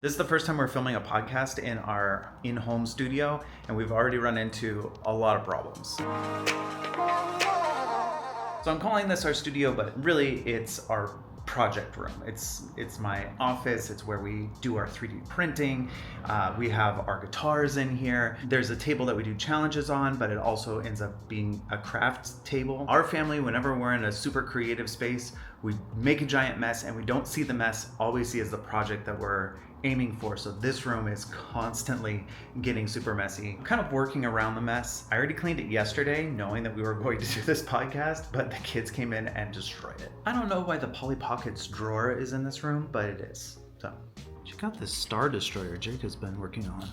This is the first time we're filming a podcast in our in-home studio, and we've already run into a lot of problems. So I'm calling this our studio, but really it's our project room. It's my office. It's where we do our 3D printing. We have our guitars in here. There's a table that we do challenges on, but it also ends up being a craft table. Our family, whenever we're in a super creative space, we make a giant mess and we don't see the mess. All we see is the project that we're aiming for. So this room is constantly getting super messy. I'm kind of working around the mess. I already cleaned it yesterday, knowing that we were going to do this podcast, but the kids came in and destroyed it. I don't know why the Polly Pockets drawer is in this room, but it is. So check out this Star Destroyer Jake has been working on.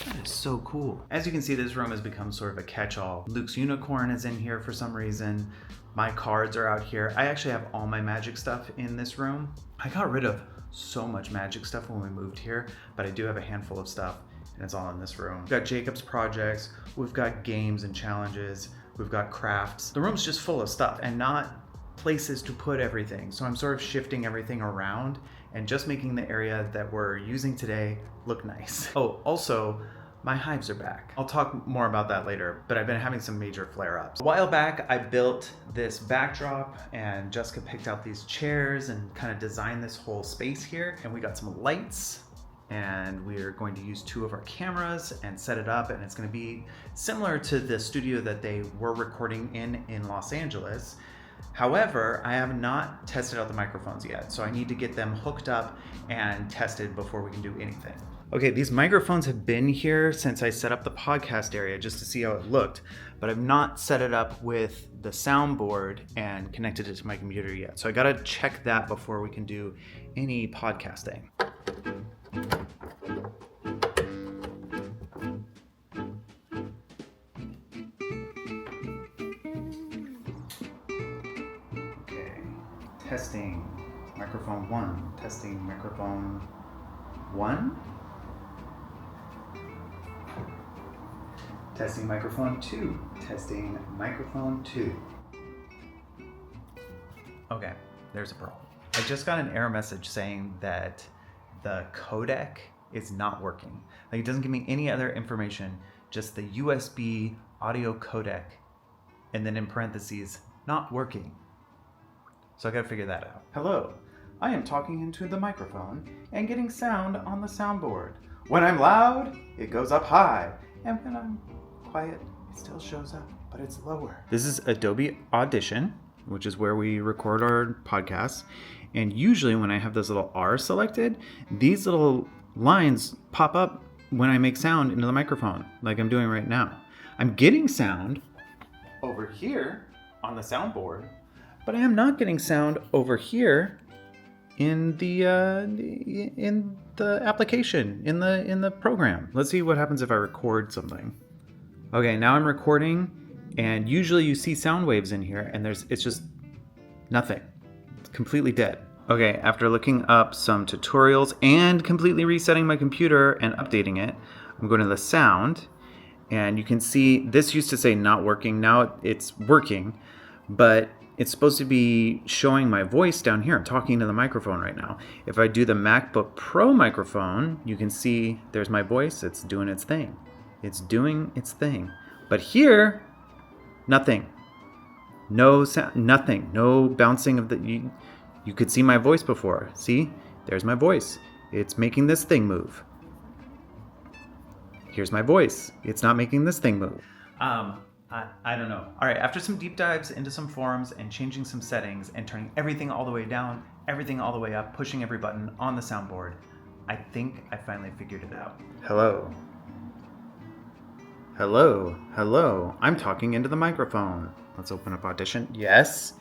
That is so cool. As you can see, this room has become sort of a catch-all. Luke's unicorn is in here for some reason. My cards are out here. I actually have all my magic stuff in this room. I got rid of so much magic stuff when we moved here, but I do have a handful of stuff and it's all in this room. We've got Jacob's projects, we've got games and challenges, we've got crafts. The room's just full of stuff and not places to put everything. So I'm sort of shifting everything around and just making the area that we're using today look nice. Oh, also, my hives are back. I'll talk more about that later, but I've been having some major flare-ups. A while back, I built this backdrop and Jessica picked out these chairs and kind of designed this whole space here. And we got some lights and we're going to use 2 of our cameras and set it up. And it's going to be similar to the studio that they were recording in Los Angeles. However, I have not tested out the microphones yet, so I need to get them hooked up and tested before we can do anything. Okay, these microphones have been here since I set up the podcast area just to see how it looked, but I've not set it up with the soundboard and connected it to my computer yet. So I gotta check that before we can do any podcasting. Okay, testing microphone 1, testing microphone 1. Testing microphone 2. Testing microphone 2. Okay, there's a problem. I just got an error message saying that the codec is not working. Like, it doesn't give me any other information, just the USB audio codec, and then in parentheses, not working. So I gotta figure that out. Hello, I am talking into the microphone and getting sound on the soundboard. When I'm loud, it goes up high, and when I'm quiet, it still shows up, but it's lower. This is Adobe Audition, which is where we record our podcasts. And usually when I have this little R selected, these little lines pop up when I make sound into the microphone, like I'm doing right now. I'm getting sound over here on the soundboard, but I am not getting sound over here in the application, in the program. Let's see what happens if I record something. Okay, now I'm recording, and usually you see sound waves in here, and it's just nothing. It's completely dead. Okay, after looking up some tutorials and completely resetting my computer and updating it, I'm going to the sound, and you can see this used to say not working. Now it's working, but it's supposed to be showing my voice down here. I'm talking to the microphone right now. If I do the MacBook Pro microphone, you can see there's my voice. It's doing its thing. It's doing its thing. But here, nothing. No sound, nothing. No bouncing of the... You could see my voice before. See? There's my voice. It's making this thing move. Here's my voice. It's not making this thing move. I don't know. All right, after some deep dives into some forums and changing some settings and turning everything all the way down, everything all the way up, pushing every button on the soundboard, I think I finally figured it out. Hello. Hello, hello. I'm talking into the microphone. Let's open up Audition. Yes,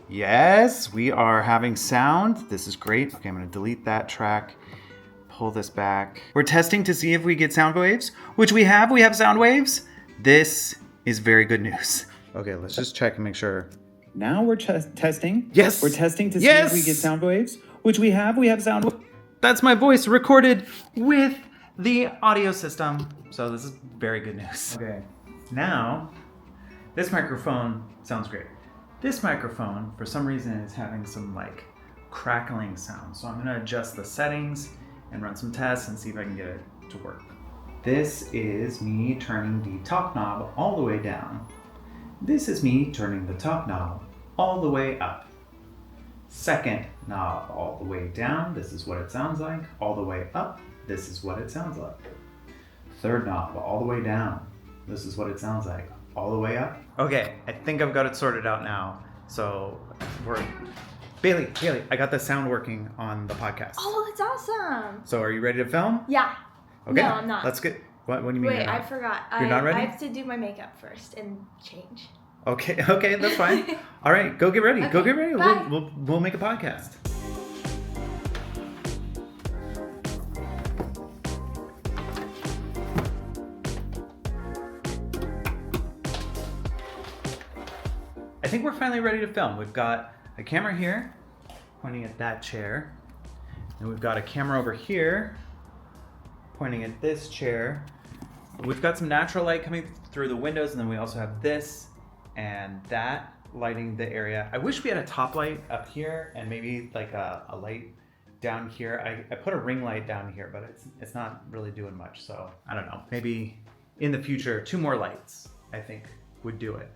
yes, we are having sound. This is great. Okay, I'm gonna delete that track, pull this back. We're testing to see if we get sound waves, which we have. We have sound waves. This is very good news. Okay, let's just check and make sure. Now we're testing. Yes. We're testing to see if we get sound waves, which we have. We have sound waves. That's my voice recorded with the audio system. So this is very good news. Okay, now this microphone sounds great. This microphone, for some reason, is having some like crackling sound. So I'm gonna adjust the settings and run some tests and see if I can get it to work. This is me turning the top knob all the way down. This is me turning the top knob all the way up. Second knob all the way down, this is what it sounds like. All the way up, this is what it sounds like. Third knob all the way down, this is what it sounds like. All the way up. Okay, I think I've got it sorted out now. So Bailey, I got the sound working on the podcast. Oh, that's awesome. So are you ready to film? Yeah. Okay. No, I'm not. What do you mean? Wait, I forgot. You're not ready? I have to do my makeup first and change. Okay, that's fine. All right, go get ready. Okay, go get ready. bye. We'll make a podcast. I think we're finally ready to film. We've got a camera here pointing at that chair. And we've got a camera over here pointing at this chair. We've got some natural light coming through the windows, and then we also have this and that lighting the area. I wish we had a top light up here and maybe like a light down here. I put a ring light down here, but it's not really doing much. So I don't know, maybe in the future, 2 more lights I think would do it.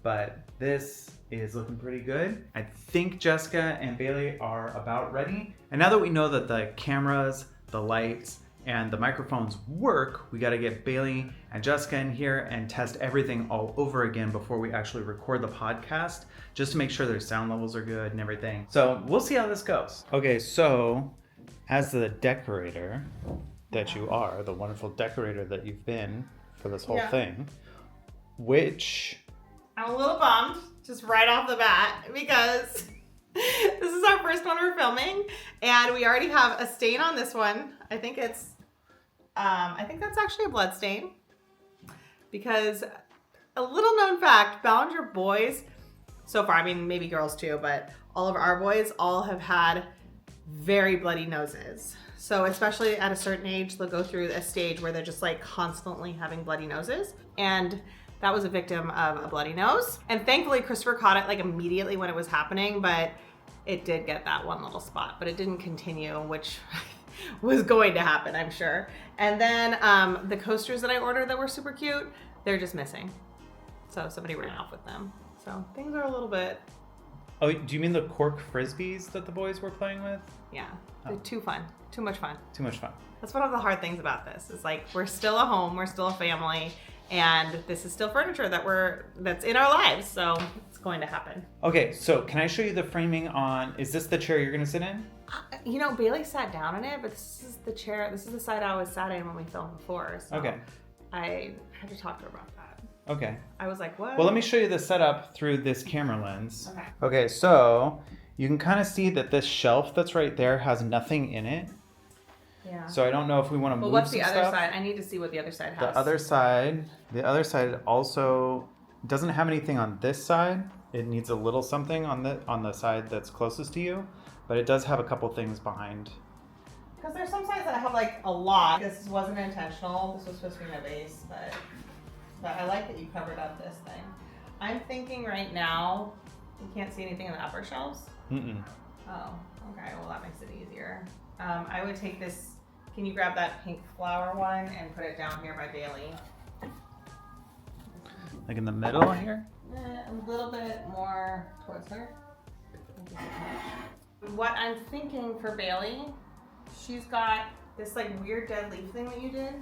But this is looking pretty good. I think Jessica and Bailey are about ready. And now that we know that the cameras, the lights, and the microphones work, we gotta get Bailey and Jessica in here and test everything all over again before we actually record the podcast, just to make sure their sound levels are good and everything. So we'll see how this goes. Okay, so as the decorator that you are, the wonderful decorator that you've been for this whole thing, I'm a little bummed, just right off the bat, because this is our first one we're filming, and we already have a stain on this one. I think that's actually a blood stain, because a little known fact, Ballinger boys, so far, I mean, maybe girls too, but all of our boys all have had very bloody noses. So especially at a certain age, they'll go through a stage where they're just like constantly having bloody noses. And that was a victim of a bloody nose. And thankfully, Christopher caught it like immediately when it was happening, but it did get that one little spot, but it didn't continue, which was going to happen, I'm sure. And then the coasters that I ordered that were super cute, they're just missing. So somebody ran off with them. So things are a little bit... Oh, do you mean the cork frisbees that the boys were playing with? Yeah, they're too fun. Too much fun. Too much fun. That's one of the hard things about this. Is like, we're still a home, we're still a family, and this is still furniture that's in our lives, so it's going to happen. Okay, so can I show you the framing on, is this the chair you're gonna sit in? You know, Bailey sat down in it, but this is the chair, this is the side I always sat in when we filmed before, so okay. I had to talk to her about that. Okay. I was like, what? Well, let me show you the setup through this camera lens. Okay. Okay, so you can kind of see that this shelf that's right there has nothing in it. Yeah. So I don't know if we want to move what's some the other stuff. side? I need to see what the other side has. The other side also doesn't have anything on this side. It needs a little something on the side that's closest to you, but it does have a couple things behind. Because there's some sides that have like a lot. This wasn't intentional. This was supposed to be my base, but I like that you covered up this thing. I'm thinking right now, you can't see anything in the upper shelves? Mm-mm. Oh, okay. Well, that makes it easier. I would take this, can you grab that pink flower one and put it down here by Bailey? Like in the middle here? A little bit more towards her. What I'm thinking for Bailey, she's got this like weird dead leaf thing that you did.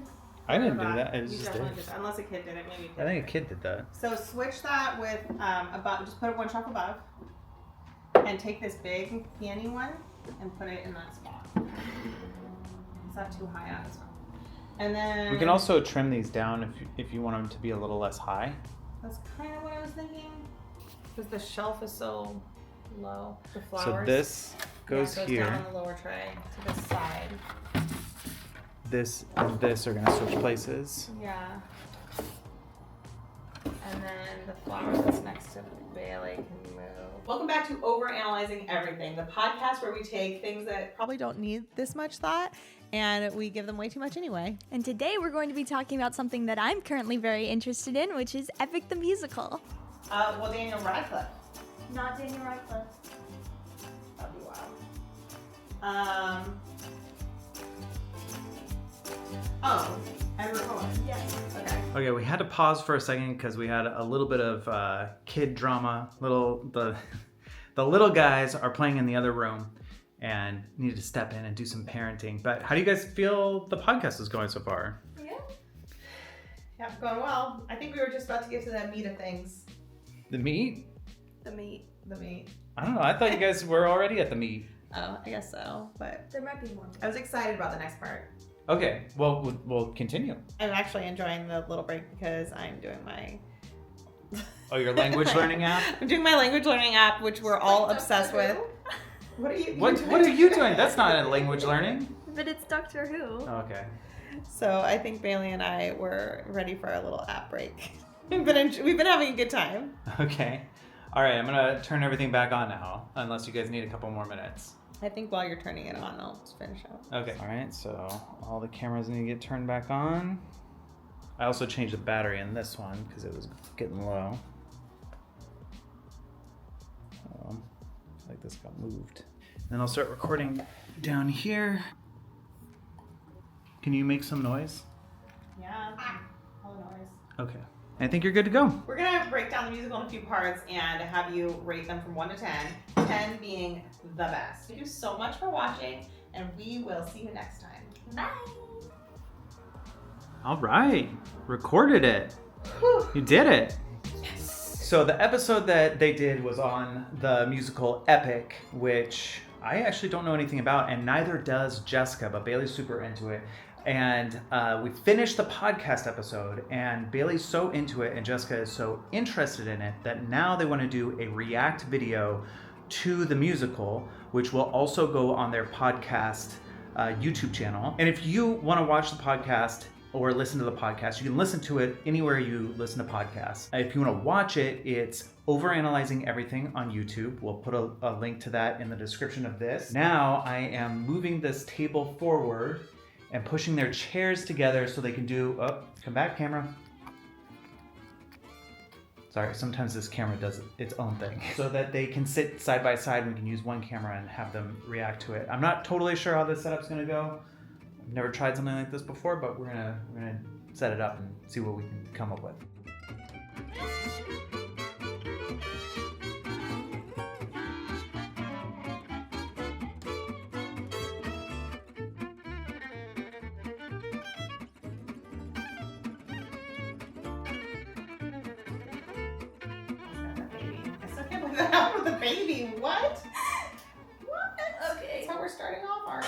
I didn't do that. It was You just definitely did. did. Unless a kid did it, maybe. I think a kid did that. So switch that with above. Just put it one shelf above, and take this big peony one and put it in that spot. It's not too high on this one. And then We can also trim these down if you want them to be a little less high. That's kind of what I was thinking, because the shelf is so low. The flowers. So this goes here. down on the lower tray to this side. This and this are gonna switch places. Yeah. And then the flower that's next to Bailey can move. Welcome back to Overanalyzing Everything, the podcast where we take things that probably don't need this much thought and we give them way too much anyway. And today we're going to be talking about something that I'm currently very interested in, which is Epic the Musical. Well, Daniel Radcliffe. Not Daniel Radcliffe. That'd be wild. Oh, and record. Yes. Okay. Okay, we had to pause for a second because we had a little bit of kid drama. The little guys are playing in the other room and needed to step in and do some parenting. But how do you guys feel the podcast is going so far? Yeah, going well. I think we were just about to get to the meat of things. The meat? The meat. The meat. I don't know. I thought you guys were already at the meat. Oh, I guess so. But There might be more. I was excited about the next part. Okay, well, we'll continue. I'm actually enjoying the little break because I'm doing my... Oh, your language learning app? I'm doing my language learning app, which we're all obsessed with. What are you What are you doing? That's not a language learning. But it's Doctor Who. Oh, okay. So I think Bailey and I were ready for our little app break. We've been having a good time. Okay. All right, I'm going to turn everything back on now, unless you guys need a couple more minutes. I think while you're turning it on, I'll just finish up. Okay. All right, so all the cameras need to get turned back on. I also changed the battery in this one because it was getting low. I feel like this got moved. Then I'll start recording down here. Can you make some noise? Yeah. All the noise. Okay. I think you're good to go. We're gonna break down the musical in a few parts and have you rate them from 1 to 10. 10 being the best. Thank you so much for watching, and we will see you next time. Bye. All right. Recorded it. Whew. You did it. So the episode that they did was on the musical Epic, which I actually don't know anything about, and neither does Jessica, but Bailey's super into it. And we finished the podcast episode, and Bailey's so into it and Jessica is so interested in it that now they want to do a react video to the musical, which will also go on their podcast YouTube channel. And if you want to watch the podcast or listen to the podcast, you can listen to it anywhere you listen to podcasts. If you want to watch it, it's Overanalyzing Everything on YouTube. We'll put a link to that in the description of this. Now I am moving this table forward and pushing their chairs together so they can do, come back, camera. Sorry, sometimes this camera does its own thing. So that they can sit side by side and we can use one camera and have them react to it. I'm not totally sure how this setup's gonna go. I've never tried something like this before, but we're gonna set it up and see what we can come up with. With the baby, what? What? Okay. That's how we're starting off already.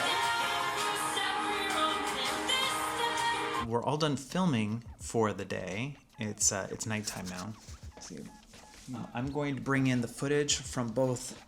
We're all done filming for the day. It's nighttime now. I'm going to bring in the footage from both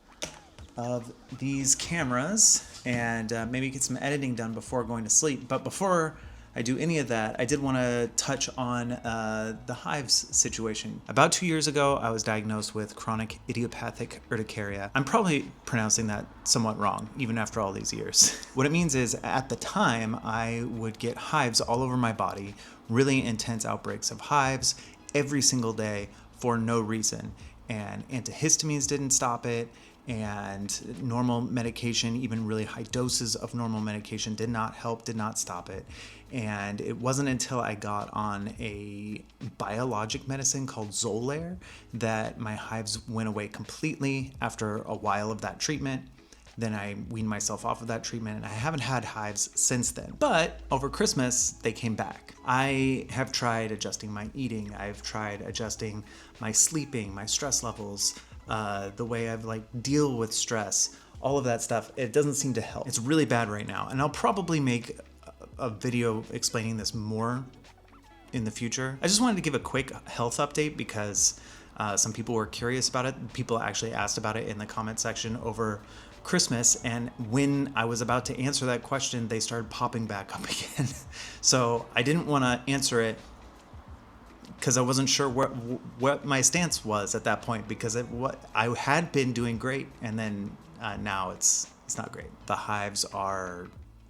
of these cameras and maybe get some editing done before going to sleep. But before I do any of that, I did want to touch on the hives situation. About 2 years ago, I was diagnosed with chronic idiopathic urticaria. I'm probably pronouncing that somewhat wrong, even after all these years. What it means is, at the time, I would get hives all over my body, really intense outbreaks of hives every single day for no reason. And antihistamines didn't stop it, and normal medication, even really high doses of normal medication, did not help, did not stop it. And it wasn't until I got on a biologic medicine called Xolair that my hives went away completely after a while of that treatment. Then I weaned myself off of that treatment, and I haven't had hives since then. But over Christmas, they came back. I have tried adjusting my eating. I've tried adjusting my sleeping, my stress levels, the way I've deal with stress, all of that stuff. It doesn't seem to help. It's really bad right now. And I'll probably make a video explaining this more in the future. I just wanted to give a quick health update because some people were curious about it. People actually asked about it in the comment section over Christmas, and when I was about to answer that question, they started popping back up again. So I didn't want to answer it because I wasn't sure what my stance was at that point, because I had been doing great, and then now it's not great. The hives are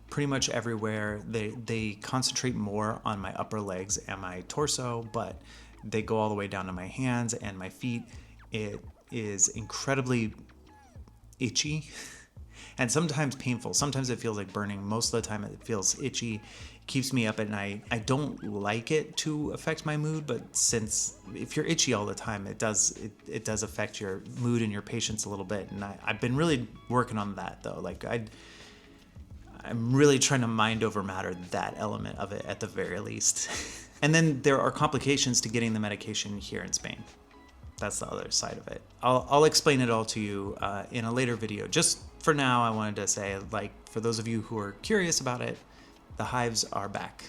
pretty much everywhere. They concentrate more on my upper legs and my torso, but they go all the way down to my hands and my feet. It is incredibly itchy, and sometimes painful. Sometimes it feels like burning. Most of the time it feels itchy. It keeps me up at night. I don't like it to affect my mood, but since if you're itchy all the time, it does affect your mood and your patience a little bit. And I've been really working on that though. Like I'm really trying to mind over matter that element of it at the very least. And then there are complications to getting the medication here in Spain. That's the other side of it. I'll explain it all to you in a later video. Just for now, I wanted to say, like, for those of you who are curious about it, the hives are back.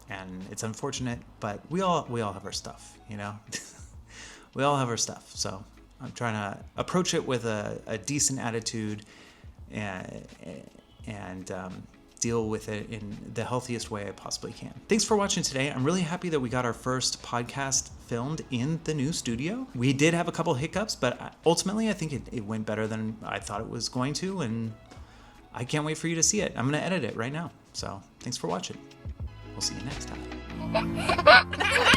And it's unfortunate, but we all have our stuff, you know? We all have our stuff. So I'm trying to approach it with a decent attitude and deal with it in the healthiest way I possibly can. Thanks for watching today. I'm really happy that we got our first podcast filmed in the new studio. We did have a couple hiccups, but ultimately I think it went better than I thought it was going to, and I can't wait for you to see it. I'm gonna edit it right now. So thanks for watching. We'll see you next time.